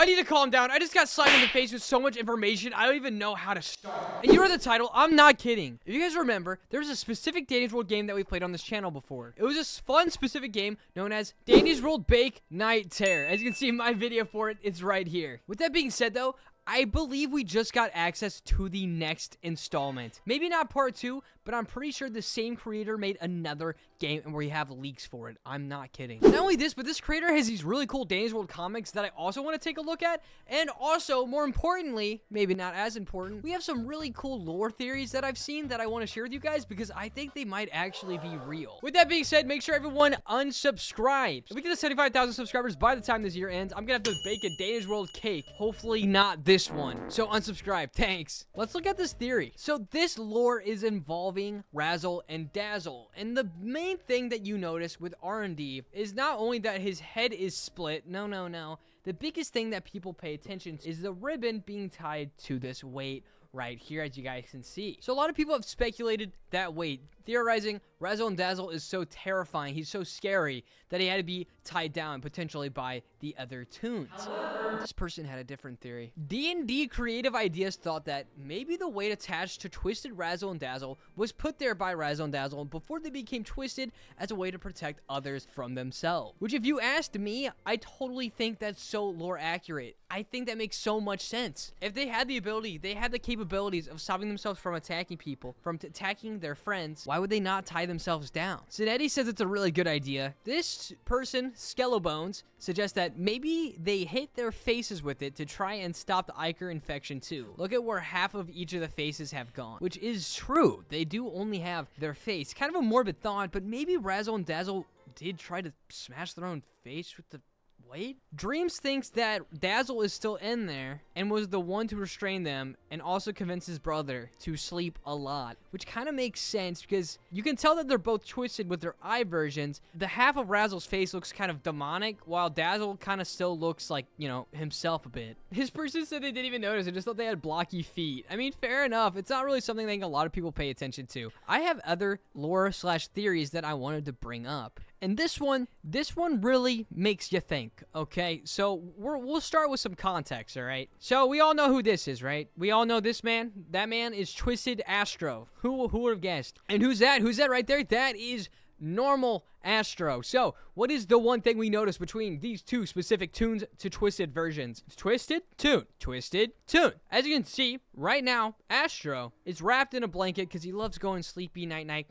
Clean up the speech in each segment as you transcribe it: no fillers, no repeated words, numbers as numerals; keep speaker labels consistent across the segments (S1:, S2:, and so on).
S1: I need to calm down. I just got slapped in the face with so much information. I don't even know how to start. And you read the title. I'm not kidding. If you guys remember, there was a specific Dandy's World game that we played on this channel before. It was a fun, specific game known as Dandy's World Bake Night Terror. As you can see, my video for it, it's right here. With that being said, though, I believe we just got access to the next installment. Maybe not part 2, but I'm pretty sure the same creator made another game and we have leaks for it. I'm not kidding. Not only this, but this creator has these really cool Dandy's World comics that I also want to take a look at. And also, more importantly, maybe not as important, we have some really cool lore theories that I've seen that I want to share with you guys because I think they might actually be real. With that being said, make sure everyone unsubscribes. If we get to 75,000 subscribers by the time this year ends, I'm going to have to bake a Dandy's World cake. Hopefully not this one. So unsubscribe. Thanks. Let's look at this theory. So this lore is involving Razzle and Dazzle. And the main thing that you notice with R&D is not only that his head is split. No. The biggest thing that people pay attention to is the ribbon being tied to this weight right here, as you guys can see. So a lot of people have speculated that weight, theorizing Razzle and Dazzle is so terrifying, he's so scary, that he had to be tied down potentially by the other tunes. However, this person had a different theory. D&D Creative Ideas thought that maybe the weight attached to Twisted Razzle and Dazzle was put there by Razzle and Dazzle before they became twisted as a way to protect others from themselves. Which, if you asked me, I totally think that's so lore accurate. I think that makes so much sense. If they had the ability, they had the capabilities of stopping themselves from attacking people, from attacking their friends, why would they not tie themselves down? Sinetti says it's a really good idea. This person, Skelebones, suggests that maybe they hit their faces with it to try and stop the Ichor infection too. Look at where half of each of the faces have gone, which is true. They do only have their face. Kind of a morbid thought, but maybe Razzle and Dazzle did try to smash their own face with the weight? Dreams thinks that Dazzle is still in there and was the one to restrain them and also convince his brother to sleep a lot, which kind of makes sense because you can tell that they're both twisted with their eye versions. The half of Razzle's face looks kind of demonic while Dazzle kind of still looks like, you know, himself a bit. His person said they didn't even notice. They just thought they had blocky feet. I mean, fair enough. It's not really something I think a lot of people pay attention to. I have other lore slash theories that I wanted to bring up. And this one really makes you think, okay? So we'll start with some context, all right? So we all know who this is, right? We all know this man. That man is Twisted Astro. Who would have guessed? And who's that? Who's that right there? That is normal Astro. So what is the one thing we notice between these two specific tunes to Twisted versions? Twisted Tune. Twisted Tune. As you can see, right now, Astro is wrapped in a blanket because he loves going sleepy night-night.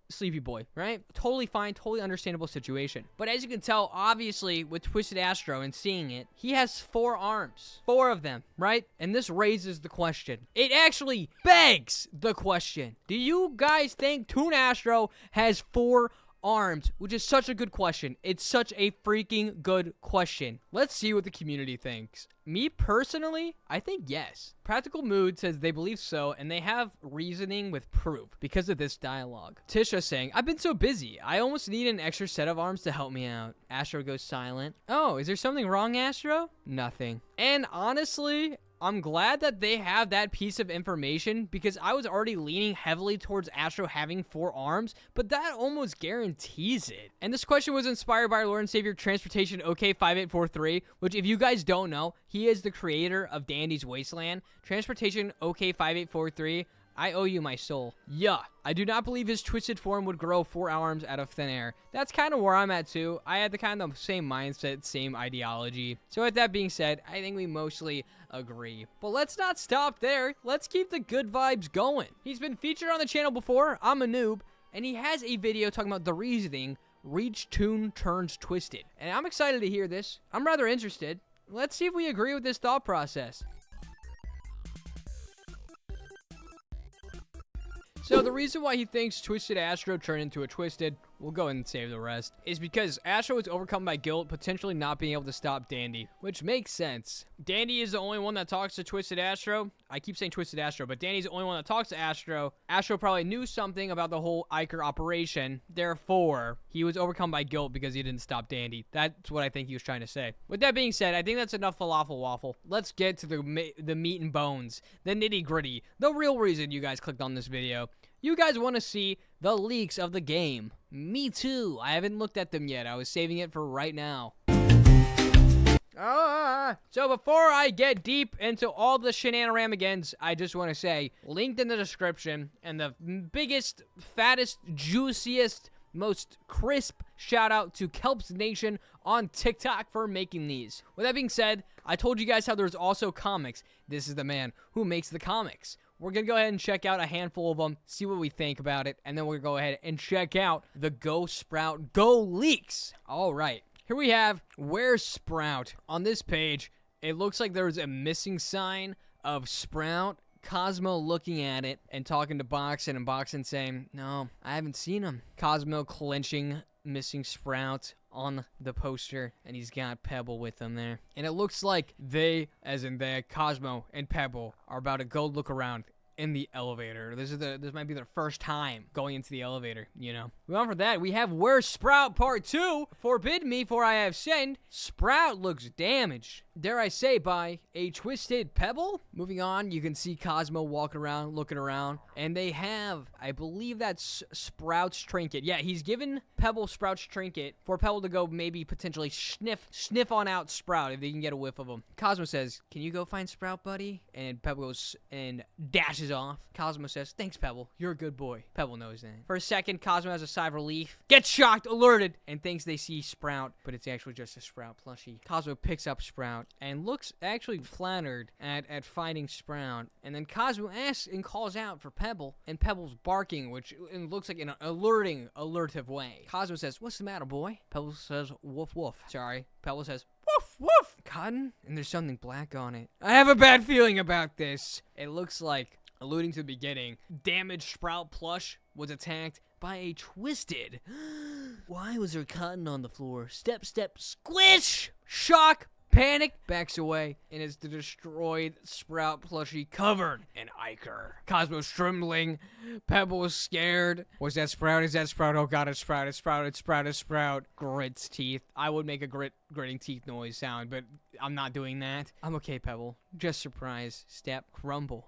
S1: Sleepy boy, right? Totally fine, totally understandable situation. But as you can tell, obviously, with Twisted Astro and seeing it, he has 4 arms. 4 of them, right? And this raises the question. It actually begs the question. Do you guys think Toon Astro has 4 arms? Which is such a good question. It's such a freaking good question. Let's see what the community thinks. Me personally, I think yes. Practical Mood says they believe so, and they have reasoning with proof because of this dialogue. Tisha saying, I've been so busy. I almost need an extra set of arms to help me out. Astro goes silent. Oh, is there something wrong, Astro? Nothing. And honestly, I'm glad that they have that piece of information because I was already leaning heavily towards Astro having 4 arms, but that almost guarantees it. And this question was inspired by our Lord and Savior Transportation OK5843, which if you guys don't know, he is the creator of Dandy's Wasteland. Transportation OK5843, I owe you my soul. Yeah, I do not believe his twisted form would grow 4 arms out of thin air. That's kind of where I'm at too. I had the kind of same mindset, same ideology. So with that being said, I think we mostly agree. But let's not stop there. Let's keep the good vibes going. He's been featured on the channel before. I'm a noob. And he has a video talking about the reasoning Reach Tune Turns Twisted. And I'm excited to hear this. I'm rather interested. Let's see if we agree with this thought process. So the reason why he thinks Twisted Astro turned into a Twisted, we'll go ahead and save the rest, is because Astro is overcome by guilt, potentially not being able to stop Dandy, which makes sense. Dandy is the only one that talks to Twisted Astro. I keep saying Twisted Astro, but Dandy's the only one that talks to Astro. Astro probably knew something about the whole Ichor operation. Therefore, he was overcome by guilt because he didn't stop Dandy. That's what I think he was trying to say. With that being said, I think that's enough falafel waffle. Let's get to the meat and bones, the nitty gritty, the real reason you guys clicked on this video. You guys want to see the leaks of the game. Me too. I haven't looked at them yet. I was saving it for right now. Oh, So before I get deep into all the shenanigans, I just want to say, linked in the description, and the biggest, fattest, juiciest, most crisp shout out to Kelps Nation on TikTok for making these. With that being said, I told you guys how there's also comics. This is the man who makes the comics. We're going to go ahead and check out a handful of them, see what we think about it, and then we're going to go ahead and check out the Go Sprout Go leaks. All right, here we have Where's Sprout? On this page, it looks like there's a missing sign of Sprout. Cosmo looking at it and talking to Boxin, and Boxin saying, no, I haven't seen him. Cosmo clenching missing Sprout on the poster, and he's got Pebble with him there. And it looks like they, as in they, Cosmo and Pebble, are about to go look around in the elevator. This might be their first time going into the elevator, you know. Well, for that, we have Where's Sprout Part 2. Forbid me, for I have sinned. Sprout looks damaged, dare I say, by a twisted Pebble. Moving on, you can see Cosmo walking around, looking around, and they have, I believe that's Sprout's trinket. Yeah, he's given Pebble Sprout's trinket for Pebble to go maybe potentially sniff on out Sprout if they can get a whiff of him. Cosmo says, can you go find Sprout, buddy? And Pebble goes and dashes off. Cosmo says, thanks, Pebble. You're a good boy. Pebble knows that. For a second, Cosmo has a sigh of relief, gets shocked, alerted, and thinks they see Sprout, but it's actually just a Sprout plushie. Cosmo picks up Sprout and looks actually flattered at finding Sprout. And then Cosmo asks and calls out for Pebble, and Pebble's barking, which it looks like in an alertive way. Cosmo says, what's the matter, boy? Pebble says, woof, woof. Sorry. Pebble says, woof, woof. Cotton? And there's something black on it. I have a bad feeling about this. It looks like, alluding to the beginning, damaged Sprout plush was attacked by a twisted. Why was there cotton on the floor? Step, step, squish! Shock! Panic, backs away, and is the destroyed Sprout plushie covered in ichor. Cosmo's trembling. Pebble is scared. Was that Sprout? Is that Sprout? Oh god, it's Sprout. It's Sprout. It's Sprout. It's Sprout. Grits teeth. I would make a gritting teeth noise sound, but I'm not doing that. I'm okay, Pebble. Just surprise. Step, crumble.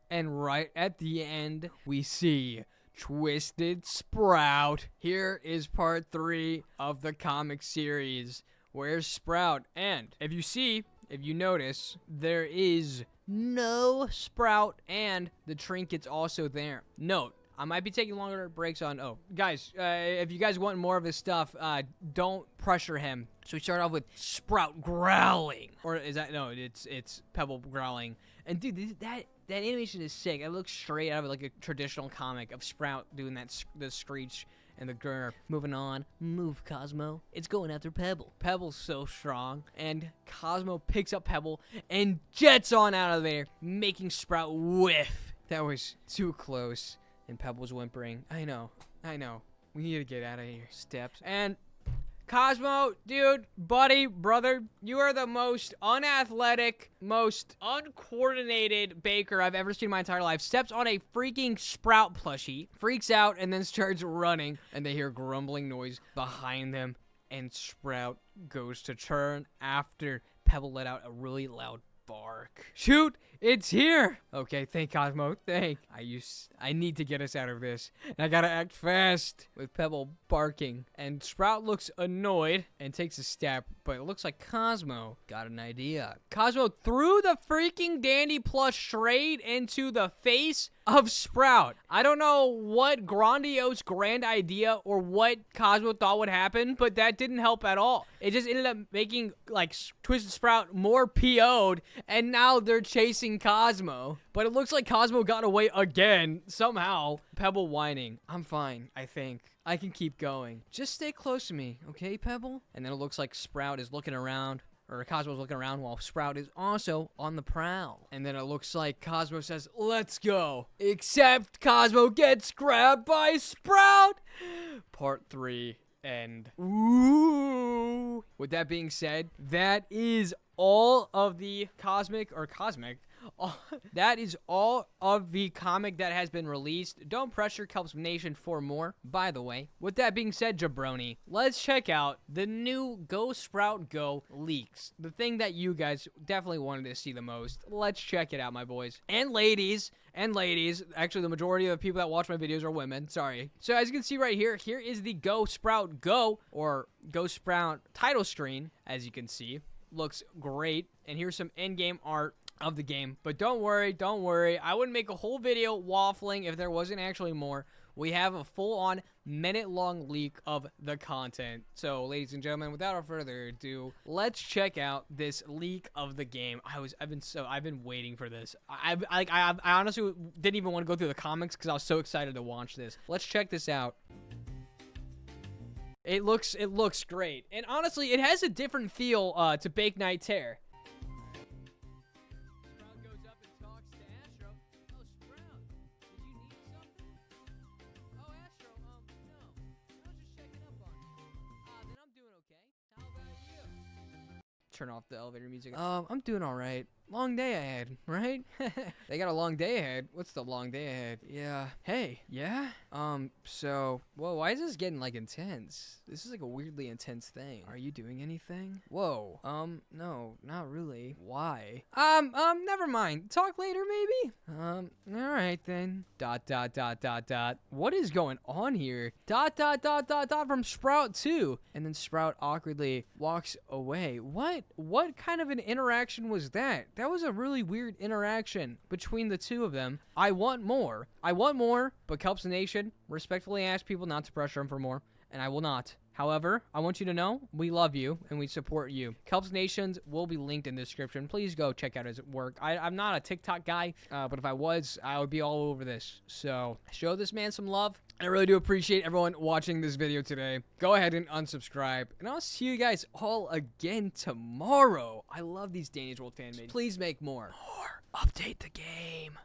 S1: And right at the end, we see Twisted Sprout. Here is part 3 of the comic series. Where's Sprout? And if you notice, there is no Sprout, and the trinket's also there. Note, I might be taking longer breaks on, guys, if you guys want more of his stuff, don't pressure him. So we start off with Sprout growling. Or is that, no, it's Pebble growling. And dude, that animation is sick. It looks straight out of like a traditional comic of Sprout doing the screech and the grr. Moving on. Move, Cosmo. It's going after Pebble. Pebble's so strong. And Cosmo picks up Pebble and jets on out of there, making Sprout whiff. That was too close. And Pebble's whimpering. I know. We need to get out of here. Steps. And Cosmo, dude, buddy, brother, you are the most unathletic, most uncoordinated baker I've ever seen in my entire life. Steps on a freaking Sprout plushie, freaks out, and then starts running. And they hear grumbling noise behind them. And Sprout goes to turn after Pebble let out a really loud bark. Shoot, it's here. Okay, thank Cosmo, thank. I need to get us out of this, and I gotta act fast. With Pebble barking, and Sprout looks annoyed and takes a step, but it looks like Cosmo got an idea. Cosmo threw the freaking Dandy plush straight into the face of Sprout. I don't know what grand idea or what Cosmo thought would happen, but that didn't help at all. It just ended up making like Twisted Sprout more PO'd, and now they're chasing Cosmo. But it looks like Cosmo got away again somehow. Pebble whining. I'm fine, I think. I can keep going. Just stay close to me, okay, Pebble? And then it looks like Sprout is looking around. Or Cosmo's looking around while Sprout is also on the prowl. And then it looks like Cosmo says, let's go. Except Cosmo gets grabbed by Sprout. Part 3. End. Ooh. With that being said, that is all of the that is all of the comic that has been released. Don't pressure Kelps Nation for more, by the way. With that being said, jabroni, let's check out the new Go Sprout Go leaks. The thing that you guys definitely wanted to see the most. Let's check it out, my boys. And ladies. Actually, the majority of the people that watch my videos are women. Sorry. So as you can see right here, here is the Go Sprout Go, or Go Sprout title screen, as you can see. looks great. And here's some in-game art of the game. But don't worry. I wouldn't make a whole video waffling if there wasn't actually more. We have a full-on minute-long leak of the content. So, ladies and gentlemen, without further ado, let's check out this leak of the game. I've been waiting for this. I honestly didn't even want to go through the comics because I was so excited to watch this. Let's check this out. It looks great, and honestly, it has a different feel to Bake Night Tear. Sprout goes up and talks to Astro. Oh, Sprout, did you need something? Oh, Astro, no. I was just checking up on you. Then I'm doing okay. How about you? Turn off the elevator music. I'm doing all right. Long day ahead, right? They got a long day ahead. What's the long day ahead? Yeah. Hey, yeah? So, whoa, why is this getting, like, intense? This is, like, a weirdly intense thing. Are you doing anything? Whoa. No, not really. Why? Never mind. Talk later, maybe? Alright then. ... What is going on here? ... from Sprout too. And then Sprout awkwardly walks away. What kind of an interaction was that? That was a really weird interaction between the two of them. I want more, but Kelps Nation respectfully ask people not to pressure him for more, and I will not. However, I want you to know we love you and we support you. Kelps Nations will be linked in the description. Please go check out his work. I'm not a TikTok guy, but if I was, I would be all over this. So show this man some love. And I really do appreciate everyone watching this video today. Go ahead and unsubscribe. And I'll see you guys all again tomorrow. I love these Danny's World fan made. Please make more. Update the game.